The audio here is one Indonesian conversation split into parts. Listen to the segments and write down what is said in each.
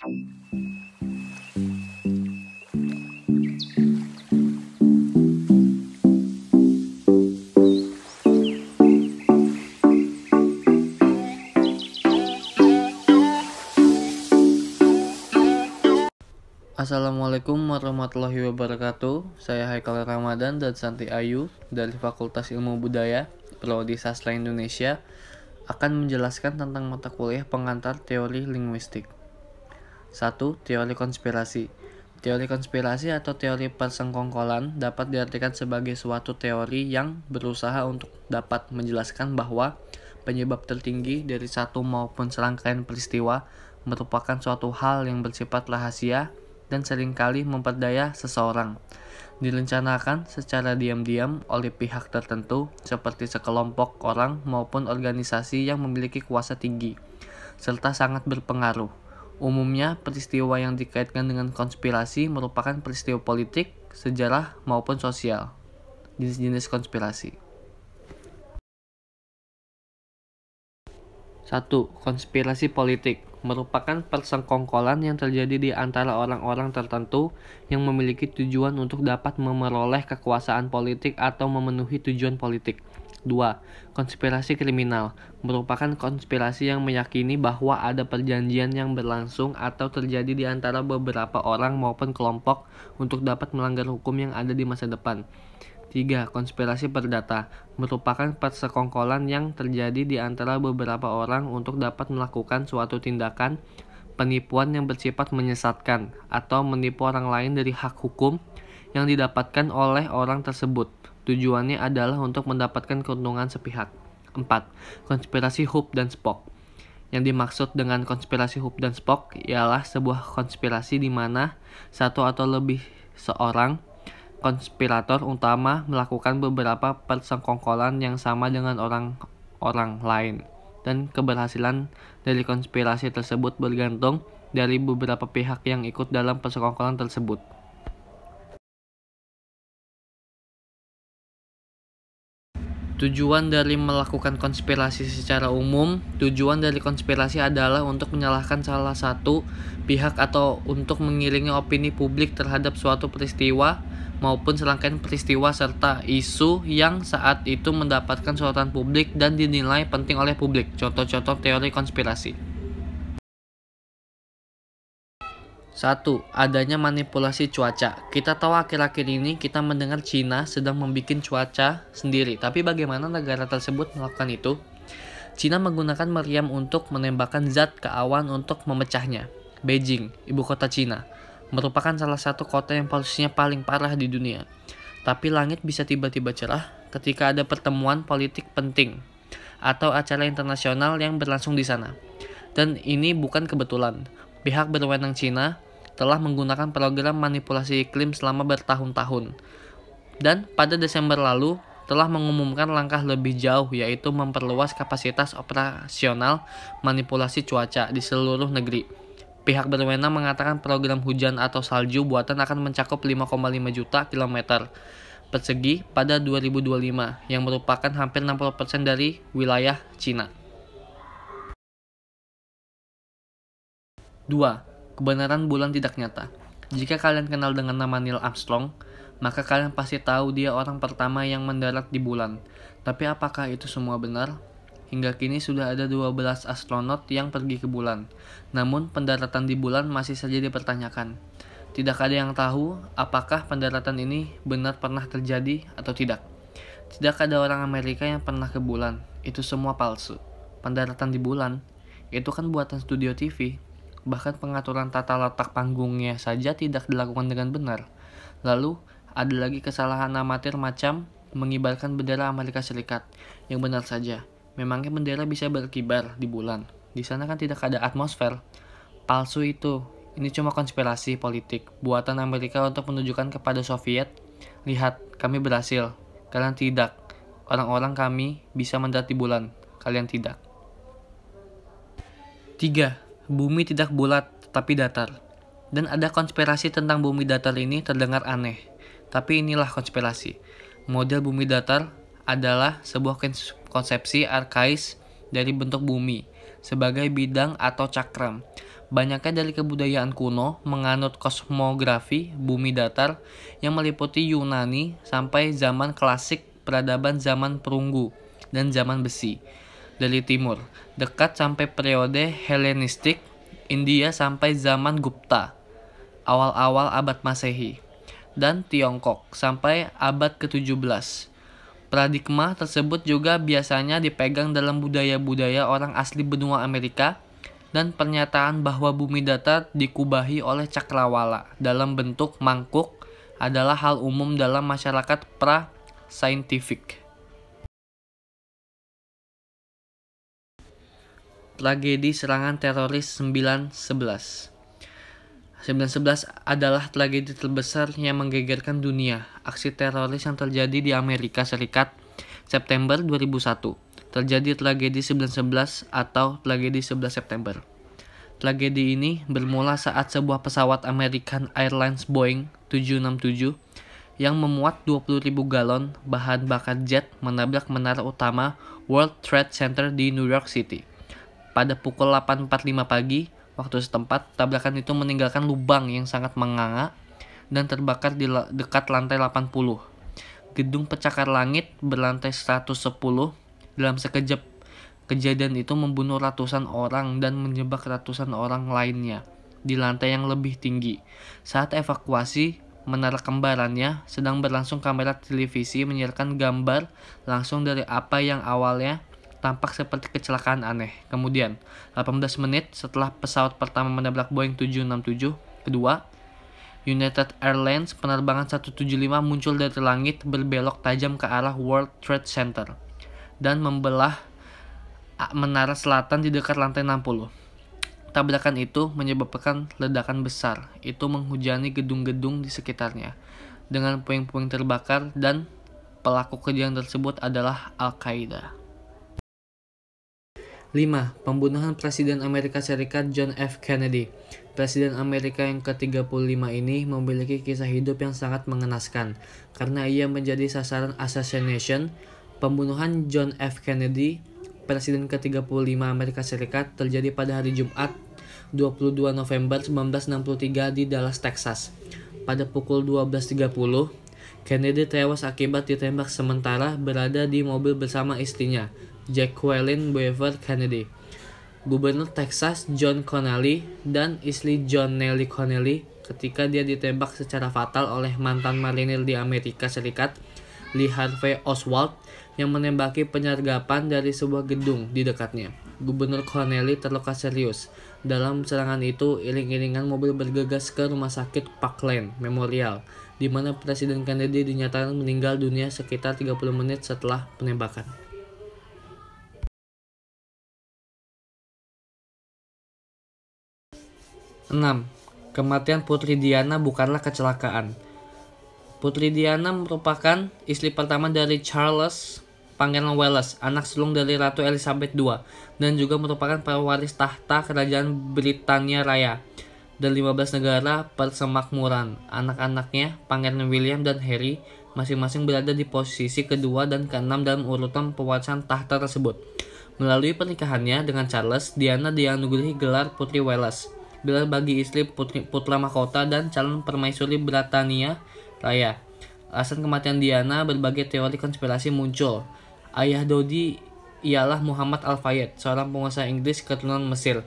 Assalamualaikum warahmatullahi wabarakatuh. Saya Haikal Ramadan dan Santi Ayu dari Fakultas Ilmu Budaya, Prodi Sastra Indonesia akan menjelaskan tentang mata kuliah pengantar teori linguistik. 1. Teori konspirasi. Teori konspirasi atau teori persengkongkolan dapat diartikan sebagai suatu teori yang berusaha untuk dapat menjelaskan bahwa penyebab tertinggi dari satu maupun serangkaian peristiwa merupakan suatu hal yang bersifat rahasia dan seringkali memperdaya seseorang, direncanakan secara diam-diam oleh pihak tertentu seperti sekelompok orang maupun organisasi yang memiliki kuasa tinggi, serta sangat berpengaruh. Umumnya, peristiwa yang dikaitkan dengan konspirasi merupakan peristiwa politik, sejarah, maupun sosial. Jenis-jenis konspirasi. 1. Konspirasi politik merupakan persengkongkolan yang terjadi di antara orang-orang tertentu yang memiliki tujuan untuk dapat memperoleh kekuasaan politik atau memenuhi tujuan politik. 2. Konspirasi kriminal merupakan konspirasi yang meyakini bahwa ada perjanjian yang berlangsung atau terjadi di antara beberapa orang maupun kelompok untuk dapat melanggar hukum yang ada di masa depan. 3. Konspirasi perdata merupakan persekongkolan yang terjadi di antara beberapa orang untuk dapat melakukan suatu tindakan penipuan yang bersifat menyesatkan atau menipu orang lain dari hak hukum yang didapatkan oleh orang tersebut. Tujuannya adalah untuk mendapatkan keuntungan sepihak. 4. Konspirasi Hoops dan Spock. Yang dimaksud dengan konspirasi Hoops dan Spock ialah sebuah konspirasi di mana satu atau lebih seorang konspirator utama melakukan beberapa persengkongkolan yang sama dengan orang lain, dan keberhasilan dari konspirasi tersebut bergantung dari beberapa pihak yang ikut dalam persekongkolan tersebut. Tujuan dari melakukan konspirasi secara umum, tujuan dari konspirasi adalah untuk menyalahkan salah satu pihak atau untuk mengiringi opini publik terhadap suatu peristiwa maupun serangkaian peristiwa serta isu yang saat itu mendapatkan sorotan publik dan dinilai penting oleh publik. Contoh-contoh teori konspirasi. 1. Adanya manipulasi cuaca. Kita tahu akhir-akhir ini kita mendengar Cina sedang membuat cuaca sendiri. Tapi bagaimana negara tersebut melakukan itu? Cina menggunakan meriam untuk menembakkan zat ke awan untuk memecahnya. Beijing, ibu kota Cina, merupakan salah satu kota yang polusinya paling parah di dunia. Tapi langit bisa tiba-tiba cerah ketika ada pertemuan politik penting atau acara internasional yang berlangsung di sana. Dan ini bukan kebetulan. Pihak berwenang Cina telah menggunakan program manipulasi iklim selama bertahun-tahun. Dan pada Desember lalu telah mengumumkan langkah lebih jauh, yaitu memperluas kapasitas operasional manipulasi cuaca di seluruh negeri. Pihak berwenang mengatakan program hujan atau salju buatan akan mencakup 5,5 juta kilometer persegi pada 2025, yang merupakan hampir 60% dari wilayah Cina. 2. Kebenaran bulan tidak nyata. Jika kalian kenal dengan nama Neil Armstrong, maka kalian pasti tahu dia orang pertama yang mendarat di bulan. Tapi apakah itu semua benar? Hingga kini sudah ada 12 astronot yang pergi ke bulan. Namun pendaratan di bulan masih saja dipertanyakan. Tidak ada yang tahu apakah pendaratan ini benar pernah terjadi atau tidak. Tidak ada orang Amerika yang pernah ke bulan. Itu semua palsu. Pendaratan di bulan itu kan buatan studio TV. Bahkan pengaturan tata letak panggungnya saja tidak dilakukan dengan benar. Lalu, ada lagi kesalahan amatir macam mengibarkan bendera Amerika Serikat. Yang benar saja, memangnya bendera bisa berkibar di bulan? Di sana kan tidak ada atmosfer. Palsu itu. Ini cuma konspirasi politik buatan Amerika untuk menunjukkan kepada Soviet, lihat, kami berhasil. Kalian tidak. Orang-orang kami bisa mendarat di bulan. Kalian tidak. 3. Bumi tidak bulat, tapi datar. Dan ada konspirasi tentang bumi datar ini terdengar aneh. Tapi inilah konspirasi. Model bumi datar adalah sebuah konsepsi arkais dari bentuk bumi sebagai bidang atau cakram. Banyaknya dari kebudayaan kuno menganut kosmografi bumi datar yang meliputi Yunani sampai zaman klasik, peradaban zaman perunggu, dan zaman besi. Dari timur, dekat sampai periode Helenistik, India sampai zaman Gupta, awal-awal abad Masehi, dan Tiongkok sampai abad ke-17. Paradigma tersebut juga biasanya dipegang dalam budaya-budaya orang asli benua Amerika, dan pernyataan bahwa bumi datar dikubahi oleh cakrawala dalam bentuk mangkuk adalah hal umum dalam masyarakat pra-saintifik. Tragedi serangan teroris 9/11. 9/11 adalah tragedi terbesar yang menggegerkan dunia. Aksi teroris yang terjadi di Amerika Serikat September 2001. Terjadi tragedi 9/11 atau tragedi 11 September. Tragedi ini bermula saat sebuah pesawat American Airlines Boeing 767 yang memuat 20.000 galon bahan bakar jet menabrak menara utama World Trade Center di New York City. Pada pukul 8.45 pagi, waktu setempat, tabrakan itu meninggalkan lubang yang sangat menganga dan terbakar di dekat lantai 80. Gedung pencakar langit berlantai 110 dalam sekejap. Kejadian itu membunuh ratusan orang dan menjebak ratusan orang lainnya di lantai yang lebih tinggi. Saat evakuasi, menara kembarannya sedang berlangsung. Kamera televisi menyiarkan gambar langsung dari apa yang awalnya tampak seperti kecelakaan aneh. Kemudian, 18 menit setelah pesawat pertama menabrak Boeing 767, kedua, United Airlines penerbangan 175 muncul dari langit berbelok tajam ke arah World Trade Center dan membelah menara selatan di dekat lantai 60. Tabrakan itu menyebabkan ledakan besar. Itu menghujani gedung-gedung di sekitarnya dengan puing-puing terbakar, dan pelaku kejadian tersebut adalah Al-Qaeda. 5. Pembunuhan Presiden Amerika Serikat John F. Kennedy. Presiden Amerika yang ke-35 ini memiliki kisah hidup yang sangat mengenaskan karena ia menjadi sasaran assassination. Pembunuhan John F. Kennedy, Presiden ke-35 Amerika Serikat, terjadi pada hari Jumat 22 November 1963 di Dallas, Texas. Pada pukul 12.30, Kennedy tewas akibat ditembak sementara berada di mobil bersama istrinya, Jacqueline Beaver Kennedy, Gubernur Texas John Connally, dan istri John Nellie Connally ketika dia ditembak secara fatal oleh mantan marinir di Amerika Serikat, Lee Harvey Oswald, yang menembaki penyergapan dari sebuah gedung di dekatnya. Gubernur Connally terluka serius. Dalam serangan itu, iring-iringan mobil bergegas ke Rumah Sakit Parkland Memorial, di mana Presiden Kennedy dinyatakan meninggal dunia sekitar 30 menit setelah penembakan. 6. Kematian Putri Diana bukanlah kecelakaan. Putri Diana merupakan istri pertama dari Charles Pangeran Wales, anak sulung dari Ratu Elizabeth II, dan juga merupakan pewaris tahta Kerajaan Britania Raya dan 15 negara persemakmuran. Anak-anaknya, Pangeran William dan Harry, masing-masing berada di posisi kedua dan keenam dalam urutan pewarisan tahta tersebut. Melalui pernikahannya dengan Charles, Diana dianugerahi gelar Putri Wales, gelar bagi istri putra mahkota dan calon permaisuri Britania Raya. Alasan kematian Diana, berbagai teori konspirasi muncul. Ayah Dodi ialah Muhammad Al-Fayed, seorang pengusaha Inggris keturunan Mesir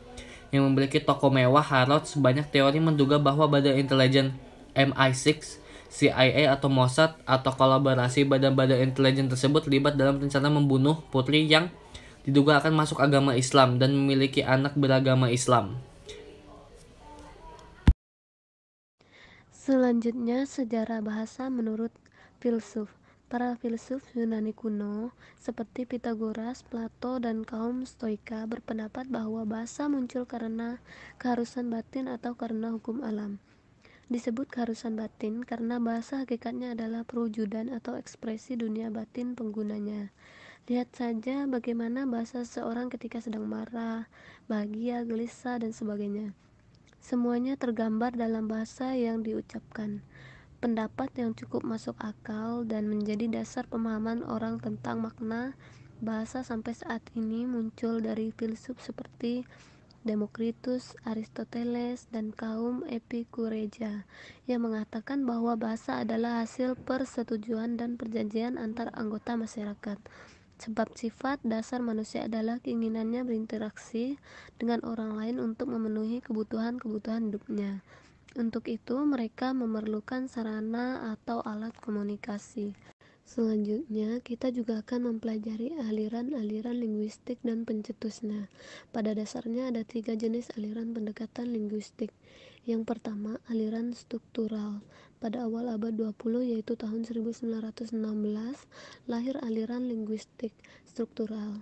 yang memiliki toko mewah Harrods. Banyak teori menduga bahwa badan intelijen MI6, CIA atau Mossad atau kolaborasi badan-badan intelijen tersebut terlibat dalam rencana membunuh putri yang diduga akan masuk agama Islam dan memiliki anak beragama Islam. Selanjutnya, sejarah bahasa menurut filsuf. Para filsuf Yunani kuno seperti Pythagoras, Plato, dan kaum Stoika berpendapat bahwa bahasa muncul karena keharusan batin atau karena hukum alam. Disebut keharusan batin karena bahasa hakikatnya adalah perwujudan atau ekspresi dunia batin penggunanya. Lihat saja bagaimana bahasa seseorang ketika sedang marah, bahagia, gelisah, dan sebagainya. Semuanya tergambar dalam bahasa yang diucapkan. Pendapat yang cukup masuk akal dan menjadi dasar pemahaman orang tentang makna bahasa sampai saat ini muncul dari filsuf seperti Demokritus, Aristoteles, dan kaum Epikureja yang mengatakan bahwa bahasa adalah hasil persetujuan dan perjanjian antar anggota masyarakat. Sebab sifat dasar manusia adalah keinginannya berinteraksi dengan orang lain untuk memenuhi kebutuhan-kebutuhan hidupnya. Untuk itu, mereka memerlukan sarana atau alat komunikasi. Selanjutnya, kita juga akan mempelajari aliran-aliran linguistik dan pencetusnya. Pada dasarnya ada 3 jenis aliran pendekatan linguistik. Yang pertama, aliran struktural. Pada awal abad 20, yaitu tahun 1916, lahir aliran linguistik struktural.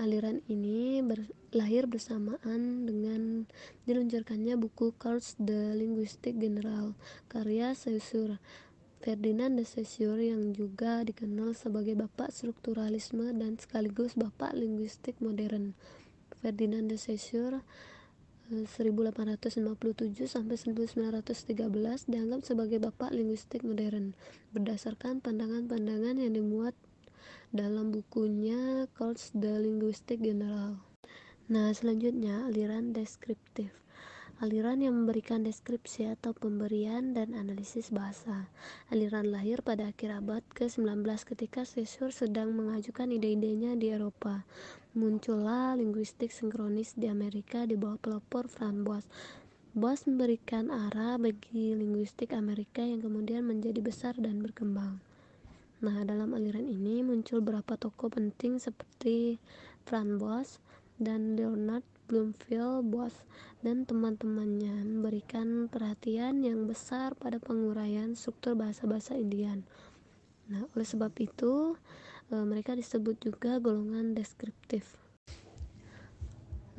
Aliran ini lahir bersamaan dengan diluncurkannya buku Cours de Linguistique Générale, karya Saussure. Ferdinand de Saussure yang juga dikenal sebagai bapak strukturalisme dan sekaligus bapak linguistik modern. Ferdinand de Saussure 1857 sampai 1913 dianggap sebagai bapak linguistik modern berdasarkan pandangan-pandangan yang dimuat dalam bukunya Cours de Linguistique Générale. Nah, selanjutnya aliran deskriptif. Aliran yang memberikan deskripsi atau pemberian dan analisis bahasa. Aliran lahir pada akhir abad ke-19 ketika Saussure sedang mengajukan ide-idenya di Eropa. Muncullah linguistik sinkronis di Amerika di bawah pelopor Franz Boas. Boas memberikan arah bagi linguistik Amerika yang kemudian menjadi besar dan berkembang. Nah, dalam aliran ini muncul beberapa tokoh penting seperti Franz Boas dan Leonard Bloomfield Boas dan teman-temannya memberikan perhatian yang besar pada penguraian struktur bahasa-bahasa Indian. Nah, oleh sebab itu mereka disebut juga golongan deskriptif.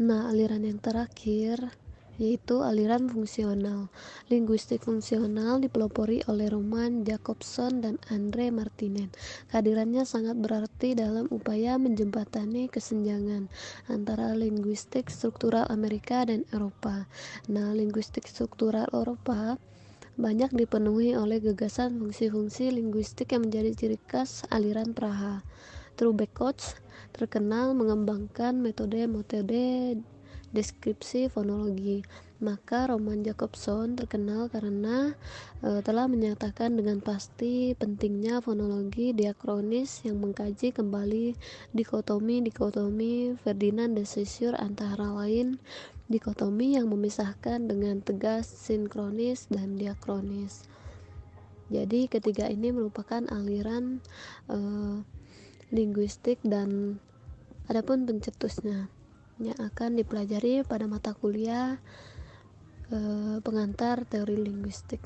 Nah, aliran yang terakhir yaitu aliran fungsional. Linguistik fungsional dipelopori oleh Roman Jakobson dan Andre Martinen. Kehadirannya sangat berarti dalam upaya menjembatani kesenjangan antara linguistik struktural Amerika dan Eropa. Nah, linguistik struktural Eropa banyak dipenuhi oleh gagasan fungsi-fungsi linguistik yang menjadi ciri khas aliran Praha. Trubetskoy terkenal mengembangkan metode deskripsi fonologi, maka Roman Jakobson terkenal karena telah menyatakan dengan pasti pentingnya fonologi diakronis yang mengkaji kembali dikotomi Ferdinand de Saussure, antara lain dikotomi yang memisahkan dengan tegas sinkronis dan diakronis. Jadi ketiga ini merupakan aliran linguistik dan adapun pencetusnya yang akan dipelajari pada mata kuliah pengantar teori linguistik.